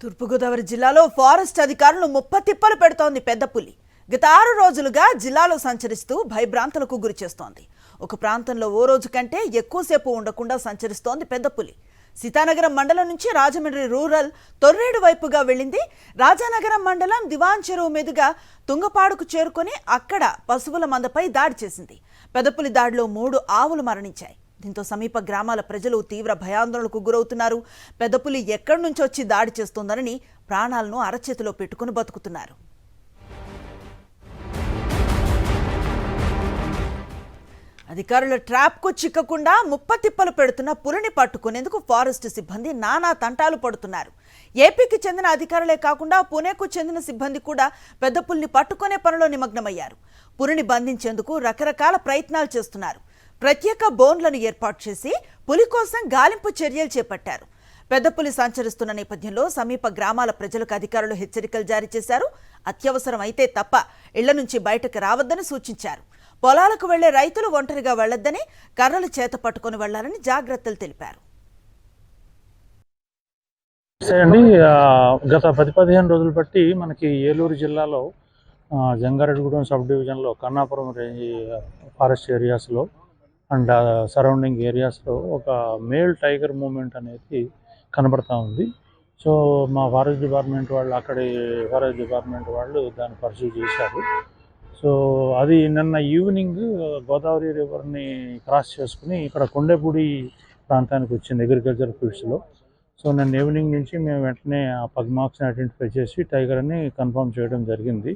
తూర్పుగోదావరి జిల్లాలో ఫారెస్ట్ అధికారులు ముప్పతిప్పలు పెడుతోంది పెద్ద పులి. గత 6 రోజులుగా జిల్లాలో సంచరిస్తూ భయభ్రాంతులకు గురిచేస్తోంది. ఒక ప్రాంతంలో ఓ రోజు కంటే ఎక్కువసేపు ఉండకుండా సంచరిస్తోంది పెద్ద పులి. సీతానగరం మండలం నుంచి రాజమండ్రి రూరల్ తొర్రేడు వైపుగా వెళ్ళింది. రాజానగరం మండలం దివాన్ చెరువు మీదుగా తుంగపాడుకు చేరుకొని అక్కడ పశువుల మందపై దాడి చేసింది. పెద్దపులి దాడిలో 3 ఆవులు మరణించాయి. దీంతో సమీప గ్రామాల ప్రజలు తీవ్ర భయాందోళనకు గురవుతున్నారు. పెద్దపులి ఎక్కడి నుంచి వచ్చి దాడి చేస్తోందని ప్రాణాలను అరచేతిలో పెట్టుకుని బతుకుతున్నారు. అధికారుల ట్రాప్కు చిక్కకుండా ముప్పతిప్పలు పెడుతున్న పులిని పట్టుకునేందుకు ఫారెస్ట్ సిబ్బంది నానా తంటాలు పడుతున్నారు. ఏపీకి చెందిన అధికారులే కాకుండా పుణేకు చెందిన సిబ్బంది కూడా పెద్ద పులిని పట్టుకునే పనిలో నిమగ్నమయ్యారు. పులిని బంధించేందుకు రకరకాల ప్రయత్నాలు చేస్తున్నారు. ప్రత్యేక బోన్లను ఏర్పాటు చేసి పులి కోసం గాలింపు చర్యలు చేపట్టారు. పెద్ద పులి సంచరిస్తున్న నేపథ్యంలో సమీప గ్రామాల ప్రజలకు అధికారులు హెచ్చరికలు జారీ చేశారు. అత్యవసరం అయితే తప్ప ఇళ్ల నుంచి బయటకు రావద్దని సూచించారు. పొలాలకు వెళ్లే రైతులు ఒంటరిగా వెళ్లొద్దని, కర్రలు చేత పట్టుకుని వెళ్లాలని జాగ్రత్తలు తెలిపారు. గత 10-15 రోజులు బట్టి మనకి ఏలూరు జిల్లాలో జంగారెడ్డిగూడెం సబ్ డివిజన్లో కన్నాపురం రేంజ్ ఫారెస్ట్ ఏరియాస్లో అండ్ సరౌండింగ్ ఏరియాస్లో ఒక మేల్ టైగర్ మూమెంట్ అనేది కనబడతా ఉంది. సో మా ఫారెస్ట్ డిపార్ట్మెంట్ వాళ్ళు దాన్ని పర్సూ చేశారు. సో అది నిన్న ఈవినింగ్ గోదావరి రివర్ని క్రాస్ చేసుకుని ఇక్కడ కొండేపూడి ప్రాంతానికి వచ్చింది అగ్రికల్చర్ ఫీల్డ్స్లో. సో నిన్న ఈవినింగ్ నుంచి మేము వెంటనే ఆ పగ్ మార్క్స్ని ఐడెంటిఫై చేసి టైగర్ని కన్ఫర్మ్ చేయడం జరిగింది.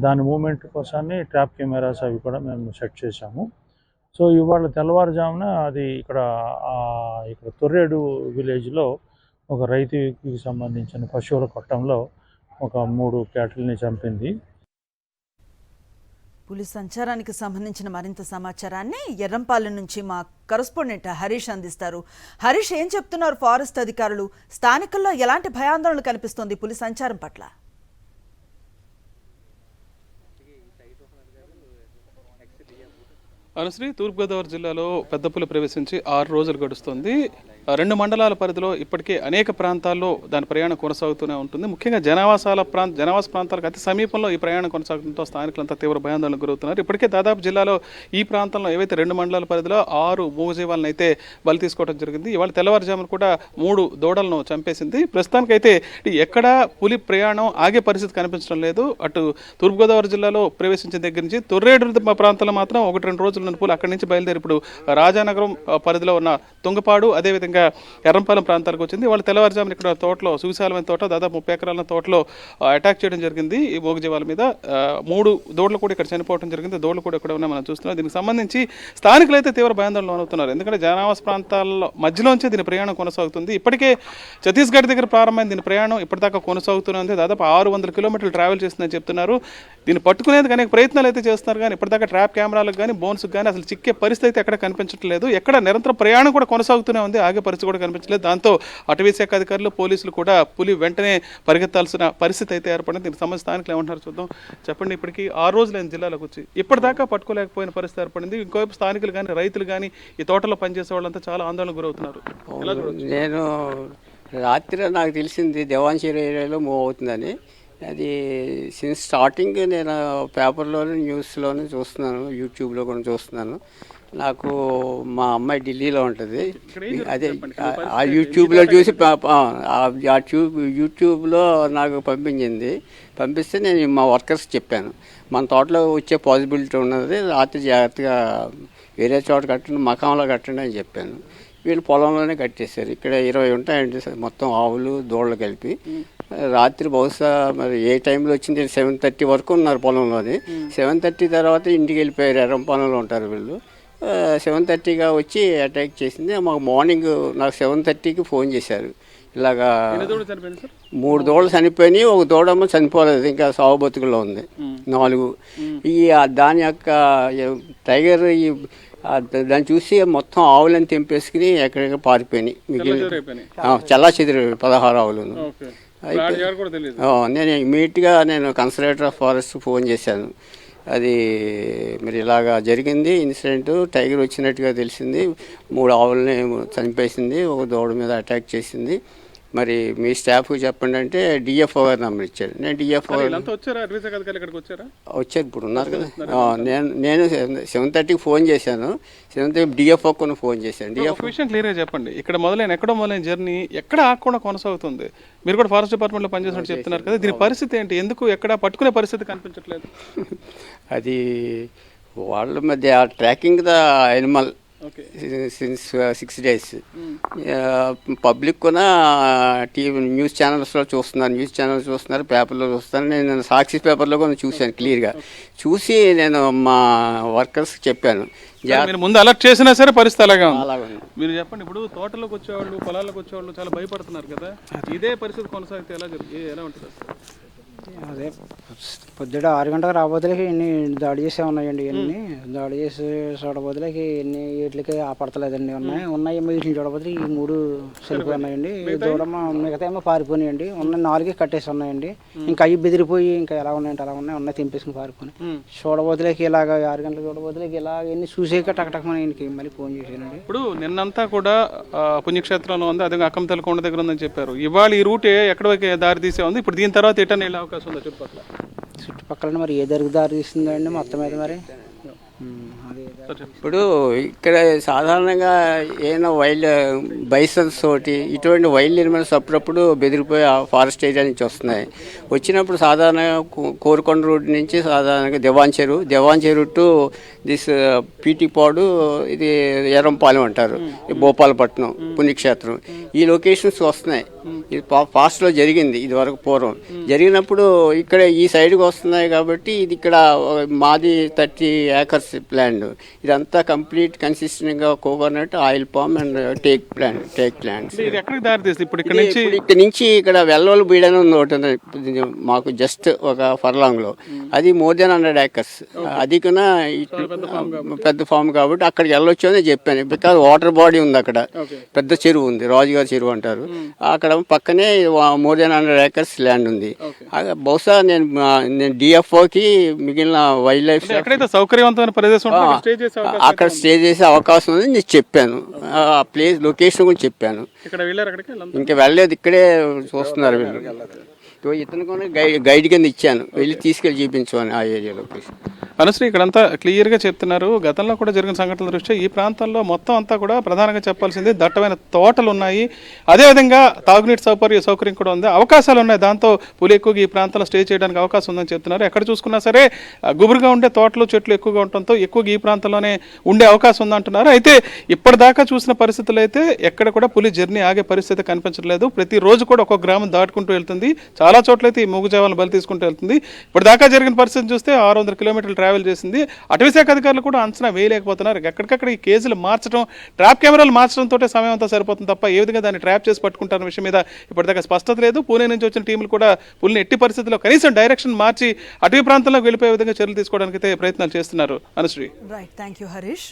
దాని మూమెంట్ కోసాన్ని ట్రాప్ కెమెరాస్ అవి కూడా మేము సెట్ చేశాము. సో ఇవాళ తెల్లవారుజామున అది ఇక్కడ తొర్రేడు విలేజ్లో ఒక రైతుకి సంబంధించిన పశువుల కొట్టంలో ఒక 3 క్యాటిల్ని చంపింది. పులి సంచారానికి సంబంధించిన మరింత సమాచారాన్ని ఎర్రంపాలెం నుంచి మా కరెస్పాండెంట్ హరీష్ అందిస్తారు. హరీష్, ఏం చెప్తున్నారు ఫారెస్ట్ అధికారులు? స్థానికుల్లో ఎలాంటి భయాందోళన కనిపిస్తోంది పులి సంచారం పట్ల? అనుశ్రీ, తూర్పుగోదావరి జిల్లాలో పెద్ద పులి ప్రవేశించి 6 రోజులు గడుస్తుంది. 2 మండలాల పరిధిలో ఇప్పటికే అనేక ప్రాంతాల్లో దాని ప్రయాణం కొనసాగుతూనే ఉంటుంది. ముఖ్యంగా జనావాస ప్రాంతాలకు అతి సమీపంలో ఈ ప్రయాణం కొనసాగడంతో స్థానికులంతా తీవ్ర భయాందోళనకు గురవుతున్నారు. ఇప్పటికే దాదాపు జిల్లాలో ఈ ప్రాంతంలో ఏవైతే 2 మండలాల పరిధిలో 6 మూగజీవాలను అయితే బలి తీసుకోవడం జరిగింది. ఇవాళ తెల్లవారుజామున కూడా 3 దూడలను చంపేసింది. ప్రస్తుతానికైతే ఎక్కడా పులి ప్రయాణం ఆగే పరిస్థితి కనిపించడం లేదు. అటు తూర్పుగోదావరి జిల్లాలో ప్రవేశించిన దగ్గర నుంచి తొర్రేడు ప్రాంతంలో మాత్రం 1-2 రోజులు పులి అక్కడి నుంచి బయలుదేరి ఇప్పుడు రాజానగరం పరిధిలో ఉన్న తుంగపాడు, అదేవిధంగా ఎర్రంపాలెం ప్రాంతాలకు వచ్చింది. వాళ్ళు తెల్లవారుజామున ఇక్కడ తోటలో, సువిశాలమైన తోట, దాదాపు 30 ఎకరాల తోటలో అటాక్ చేయడం జరిగింది. ఈ మూగజీవాల మీద 3 దూడలు కూడా ఇక్కడ చనిపోవడం జరిగింది. దూడలు కూడా ఇక్కడ ఉన్నాయి, మనం చూస్తున్నాం. దీనికి సంబంధించి స్థానికులు అయితే తీవ్ర భయాందోళన అవుతున్నారు. ఎందుకంటే జనావాస ప్రాంతాల్లో మధ్యలోంచే దీని ప్రయాణం కొనసాగుతుంది. ఇప్పటికే ఛత్తీస్గఢ్ దగ్గర ప్రారంభమైన దీని ప్రయాణం ఇప్పటిదాకా కొనసాగుతూనే ఉంది. దాదాపు 600 కిలోమీటర్లు ట్రావెల్ చేస్తుందని చెప్తున్నారు. దీన్ని పట్టుకునేందుకు అనేక ప్రయత్నాలు అయితే చేస్తున్నారు, కానీ ఇప్పటిదాకా ట్రాప్ కెమెరాలకు కానీ బోన్స్ కానీ అసలు చిక్కే పరిస్థితి అయితే ఎక్కడ కనిపించట్లేదు. ఎక్కడ నిరంతరం ప్రయాణం కూడా కొనసాగుతూనే ఉంది, ఆగే పరిస్థితి కూడా కనిపించలేదు. దాంతో అటవీ శాఖ అధికారులు, పోలీసులు కూడా పులి వెంటనే పరిగెత్తాల్సిన పరిస్థితి అయితే ఏర్పడింది. దీనికి సంబంధించి స్థానికులు ఏమంటారు చూద్దాం. చెప్పండి, ఇప్పటికీ 6 రోజులైన జిల్లాలోకి వచ్చి ఇప్పటిదాకా పట్టుకోలేకపోయిన పరిస్థితి ఏర్పడింది. ఇంకోవైపు స్థానికులు కానీ, రైతులు కానీ, ఈ తోటలో పనిచేసే వాళ్ళంతా చాలా ఆందోళనకు గురవుతున్నారు. నేను రాత్రి నాకు తెలిసింది దేవాన్షిరి ఏరియాలో మూవ్ అవుతుందని. అది సిన్స్ స్టార్టింగ్ నేను పేపర్లోను, న్యూస్లోను చూస్తున్నాను, యూట్యూబ్లో కూడా చూస్తున్నాను. నాకు మా అమ్మాయి ఢిల్లీలో ఉంటుంది. అదే ఆ యూట్యూబ్లో చూసి యూట్యూబ్లో నాకు పంపిస్తే నేను మా వర్కర్స్ చెప్పాను, మన తోటలో వచ్చే పాసిబిలిటీ ఉన్నది, రాత్రి జాగ్రత్తగా వేరే చోట కట్టండి, మకాంలో కట్టండి అని చెప్పాను. వీళ్ళు పొలంలోనే కట్టేశారు. ఇక్కడ 20 ఉంటాయండి మొత్తం ఆవులు దూడలు కలిపి. రాత్రి బహుశా మరి ఏ టైంలో వచ్చింది 7:30 వరకు ఉన్నారు పొలంలోని. 7:30 తర్వాత ఇంటికి వెళ్ళిపోయారు. ఎర్రంపాలెంలో ఉంటారు వీళ్ళు. 7:30గా వచ్చి అటాక్ చేసింది. మాకు మార్నింగ్ నాకు 7:30కి ఫోన్ చేశారు. ఇలాగా 3 దూడలు చనిపోయినాయి, ఒక దూడమ్మ చనిపోలేదు, ఇంకా సాగు బతుకుల్లో ఉంది 4. ఈ దాని యొక్క టైగర్ దాన్ని చూసి మొత్తం ఆవులను తెంపేసుకుని ఎక్కడికి పారిపోయినాయి. చల్లా చెదిరి 16 ఆవులను. నేను ఇమీడియట్గా కన్సర్వేటర్ ఆఫ్ ఫారెస్ట్ ఫోన్ చేశాను. అది మరి ఇలాగా జరిగింది ఇన్సిడెంట్. టైగర్ వచ్చినట్టుగా తెలిసింది. 3 ఆవులని చనిపేసింది, ఒక దూడ మీద అటాక్ చేసింది. మరి మీ స్టాఫ్కి చెప్పండి అంటే డిఎఫ్ఓ గారు నెంబర్ ఇచ్చాడు. నేను డిఎఫ్ఓ వీళ్ళంతా వచ్చారా? అటవీ శాఖ అధికారులు ఇక్కడికి వచ్చారా? వచ్చారు, ఇప్పుడు ఉన్నారు కదా. నేను 7:30కి ఫోన్ చేశాను, 7:30 డిఎఫ్ఓ కొన్ని ఫోన్ చేశాను. ఒక విషయం క్లియర్గా చెప్పండి, ఇక్కడ ఎక్కడో మొదలైన జర్నీ ఎక్కడ ఆగకుండా కొనసాగుతుంది. మీరు కూడా ఫారెస్ట్ డిపార్ట్మెంట్లో పనిచేసినట్టు చెప్తున్నారు కదా, దీని పరిస్థితి ఏంటి? ఎందుకు ఎక్కడ పట్టుకునే పరిస్థితి కనిపించట్లేదు? అది వాళ్ళ మధ్య tracking the animal since 6 days. Public కూడా టీవీ న్యూస్ ఛానల్స్లో చూస్తున్నారు, పేపర్లో చూస్తున్నారు. నేను సాక్షి పేపర్లో కూడా చూశాను క్లియర్గా. చూసి నేను మా వర్కర్స్కి చెప్పాను, మీరు ముందు అలర్ట్ చేసినా సరే పరిస్థితి అలాగే ఉంది. మీరు చెప్పండి, ఇప్పుడు తోటలోకి వచ్చేవాళ్ళు, పొలాల్లోకి వచ్చేవాళ్ళు చాలా భయపడుతున్నారు కదా, ఇదే పరిస్థితి కొనసాగితే ఎలా ఉంటుంది? అదే పొద్దుట 6 గంటలకు రాబోతులకి ఎన్ని దాడి చేసే ఉన్నాయండి. ఇవన్నీ దాడి చేసి చూడబోతులకి ఎన్ని వీటికి ఆపడతలేదండి. ఉన్నాయి వీటిని చూడబోతులు ఈ 3 చనిపోయినాయండి. దూరం మిగతా ఏమో పారిపోయినాయండి. 4 కట్టేసి ఉన్నాయండి. ఇంకా అవి బెదిరిపోయి ఇంకా ఎలా ఉన్నాయంటే అలా ఉన్నాయి తెంపేసుకుని పారిపోయి. చూడబోతులకి ఇలాగ 6 గంటలకు చూడబోతులకి ఇలా ఎన్ని చూసేక టక్టక్మని ఈయనకి మళ్ళీ ఫోన్ చేశానండి. ఇప్పుడు నిన్నంతా కూడా పుణ్యక్షేత్రంలో ఉంది, అదే అక్కంతలకొండ దగ్గర ఉందని చెప్పారు. ఇవాళ ఈ రూట్ ఎక్కడ దారి తీసే ఉంది, ఇప్పుడు దీని తర్వాత ఎటనే వెళ్ళే అవకాశం ఉందా చుట్టుపక్కల? మరి ఏ దారి తీస్తుందండి మొత్తం మీద మరి? ఇప్పుడు ఇక్కడ సాధారణంగా ఏమైనా వైల్డ్ బైసన్స్ తోటి ఇటువంటి వైల్డ్ ఎనిమల్స్ అప్పుడప్పుడు బెదిరిపోయి ఫారెస్ట్ ఏరియా నుంచి వస్తున్నాయి. వచ్చినప్పుడు సాధారణంగా కోరుకొండ రోడ్ నుంచి సాధారణంగా దేవాన్ చెరువు టు దిస్ పీటిపాడు, ఇది ఎర్రంపాలెం అంటారు, భోపాలపట్నం పుణ్యక్షేత్రం, ఈ లొకేషన్స్ వస్తున్నాయి. ఇది పాస్ట్లో జరిగింది, ఇది వరకు పూర్వం జరిగినప్పుడు ఇక్కడ ఈ సైడ్కి వస్తున్నాయి కాబట్టి ఇది ఇక్కడ మాది 30 acres ల్యాండ్. ఇదంతా కంప్లీట్ కన్సిస్టెంట్గా coconut, oil palm and take plants. ఇక్కడ నుంచి ఇక్కడ వెల్లోలు బీడని ఉంది ఒకటి మాకు జస్ట్ ఒక ఫర్లాంగ్లో, అది more than 100 acres. అది కన్నా పెద్ద ఫామ్ కాబట్టి అక్కడికి వెళ్ళొచ్చు అని చెప్పాను. బికాజ్ వాటర్ బాడీ ఉంది అక్కడ, పెద్ద చెరువు ఉంది, రాజుగారి చెరువు అంటారు. అక్కడ పక్కనే more than 100 acres ల్యాండ్ ఉంది. బహుశా నేను డిఎఫ్ఓకి మిగిలిన వైల్డ్ లైఫ్ సౌకర్యవంతమైన ప్రదేశం అక్కడ స్టే చేసే అవకాశం ఉంది నేను చెప్పాను. ఆ ప్లేస్ లొకేషన్ కూడా చెప్పాను. ఇంకా వెళ్ళలేదు, ఇక్కడే చూస్తున్నారు వీళ్ళు. ఇతను కూడా గైడ్ కింద ఇచ్చాను, వెళ్ళి తీసుకెళ్ళి చూపించమని ఆ ఏరియా లొకేషన్. అనుశ్రీ, ఇక్కడంతా క్లియర్గా చెప్తున్నారు. గతంలో కూడా జరిగిన సంఘటనల దృష్ట్యా ఈ ప్రాంతంలో మొత్తం అంతా కూడా ప్రధానంగా చెప్పాల్సింది దట్టమైన తోటలు ఉన్నాయి, అదేవిధంగా తాగునీటి సౌకర్యం కూడా ఉంది, అవకాశాలు ఉన్నాయి. దాంతో పులి ఎక్కువగా ఈ ప్రాంతంలో స్టే చేయడానికి అవకాశం ఉందని చెప్తున్నారు. ఎక్కడ చూసుకున్నా సరే గుబురుగా ఉండే తోటలు, చెట్లు ఎక్కువగా ఉండటంతో ఎక్కువగా ఈ ప్రాంతంలోనే ఉండే అవకాశం ఉందంటున్నారు. అయితే ఇప్పటిదాకా చూసిన పరిస్థితులు అయితే ఎక్కడ కూడా పులి జర్నీ ఆగే పరిస్థితి కనిపించట్లేదు. ప్రతిరోజు కూడా ఒక్కొక్క గ్రామం దాటుకుంటూ వెళ్తుంది, చాలా చోట్ల అయితే ఈ మూగుజావాలను బలి తీసుకుంటూ వెళ్తుంది. ఇప్పటిదాకా జరిగిన పరిస్థితి చూస్తే 600 కిలోమీటర్లు ట్రావెల్ చేసింది. అటవీ శాఖ అధికారులు కూడా అంచనా వేయలేకపోతున్నారు. ఎక్కడికక్కడ ఈ కేసులు మార్చడం, ట్రాప్ కెమెరాలు మార్చడంతో సమయం అంతా సరిపోతుంది తప్ప ఏ విధంగా దాన్ని ట్రాప్ చేసి పట్టుకుంటారన్న విషయం మీద ఇప్పటిదాకా స్పష్టత లేదు. పూణే నుంచి వచ్చిన టీములు కూడా పులిని ఎట్టి పరిస్థితుల్లో కనీసం డైరెక్షన్ మార్చి అటవీ ప్రాంతంలోకి వెళ్ళిపోయే విధంగా చర్యలు తీసుకోవడానికి అయితే ప్రయత్నాలు చేస్తున్నారు. Anusri, right, thank you Harish.